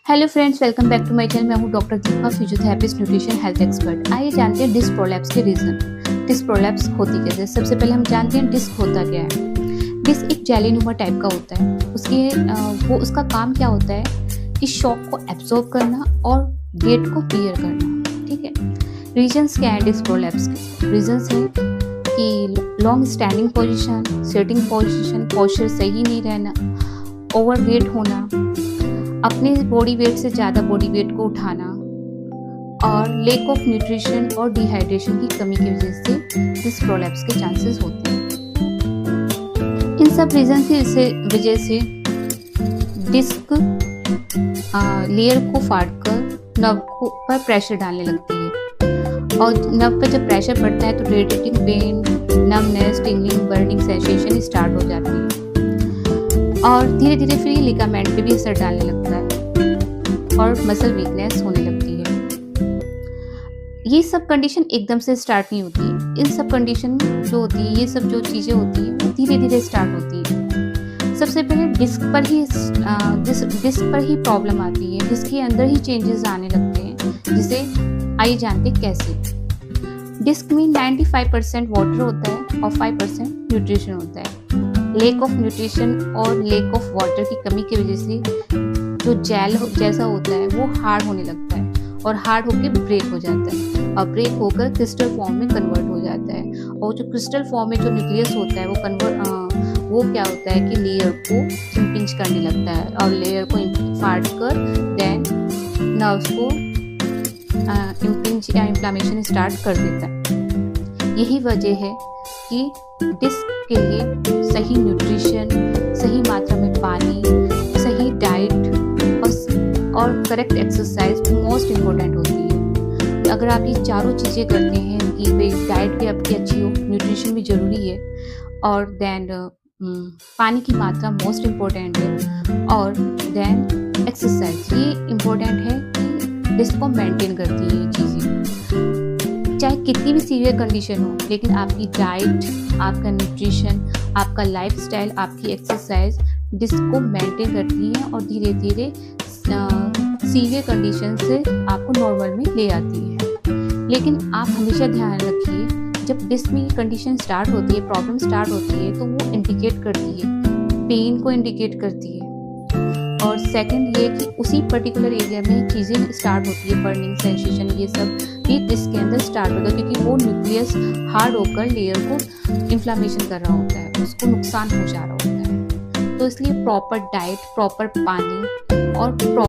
Hello friends, welcome back to my channel. मैं हूं doctor Deepa, physiotherapist, nutrition health expert. आइए जानते हैं डिस्क प्रोलैप्स के रीजन। डिस्क प्रोलैप्स होती कैसे। सबसे पहले हम जानते हैं डिस्क होता क्या है। डिस्क एक जेलीनुमा टाइप का होता है। उसका काम क्या होता है कि शॉक को एब्जॉर्ब करना और वेट को क्लियर करना। ठीक है। रीजंस क्या है डिस्क प्रोलैप्स के? रीजंस है कि long standing position, sitting position, posture सही नहीं रहना, ओवर वेट होना, अपने बॉडी वेट से ज़्यादा बॉडी वेट को उठाना और लेक ऑफ न्यूट्रिशन और डिहाइड्रेशन की कमी की वजह से डिस्क प्रोलैप्स के चांसेस होते हैं। इन सब रीजन की वजह से डिस्क लेयर को फाड़कर नर्व पर प्रेशर डालने लगती है और नर्व पर जब प्रेशर पड़ता है तो radiating pain, numbness, tingling, burning sensation start हो जाती है और धीरे धीरे फिर ये लिगामेंट पे भी असर डालने लगता है और मसल वीकनेस होने लगती है। ये सब कंडीशन एकदम से स्टार्ट नहीं होती है। इन सब कंडीशन जो होती है, ये सब जो चीज़ें होती हैं वो धीरे धीरे स्टार्ट होती है। सबसे पहले डिस्क पर ही प्रॉब्लम आती है, डिस्क के अंदर ही चेंजेस आने लगते हैं, जिसे आइए जानते कैसे। डिस्क में 95% वाटर होता है और 5% न्यूट्रिशन होता है। लेक ऑफ न्यूट्रिशन और लेक ऑफ वाटर की कमी की वजह से जो जेल जैसा होता है वो हार्ड होने लगता है और हार्ड होकर ब्रेक हो जाता है और ब्रेक होकर क्रिस्टल फॉर्म में कन्वर्ट हो जाता है। और जो क्रिस्टल फॉर्म में जो न्यूक्लियस होता है वो क्या होता है कि लेयर को इम्पिंच करने लगता है और लेयर को फाड़ कर देन नर्व्स को इम्पिंच या इन्फ्लामेशन स्टार्ट कर देता है। यही वजह है कि डिस्क के लिए सही न्यूट्रिशन, सही मात्रा में पानी, सही डाइट और करेक्ट एक्सरसाइज मोस्ट इम्पोर्टेंट होती है। अगर आप ये चारों चीज़ें करते हैं कि भाई डाइट भी आपकी अच्छी हो, न्यूट्रिशन भी ज़रूरी है और देन पानी की मात्रा मोस्ट इम्पोर्टेंट है और देन एक्सरसाइज ये इम्पोर्टेंट है कि डिस्क को मेंटेन करती है ये चीज़ें। चाहे कितनी भी सीवियर कंडीशन हो, लेकिन आपकी डाइट, आपका न्यूट्रिशन, आपका लाइफस्टाइल, आपकी एक्सरसाइज डिस्क को मेंटेन करती है और धीरे धीरे सीवियर कंडीशन से आपको नॉर्मल में ले आती है। लेकिन आप हमेशा ध्यान रखिए, जब डिस्क में कंडीशन स्टार्ट होती है, प्रॉब्लम स्टार्ट होती है, तो वो इंडिकेट करती है, पेन को इंडिकेट करती है और सेकंड ये कि उसी पर्टिकुलर एरिया में चीज़ें स्टार्ट होती है, बर्निंग सेंसेशन, ये सब भी डिस्क के अंदर स्टार्ट होता है क्योंकि वो न्यूक्लियस हार्ड होकर लेयर को इन्फ्लामेशन कर रहा होता है, उसको नुकसान पहुंचा रहा होता है। तो इसलिए प्रॉपर डाइट, प्रॉपर पानी और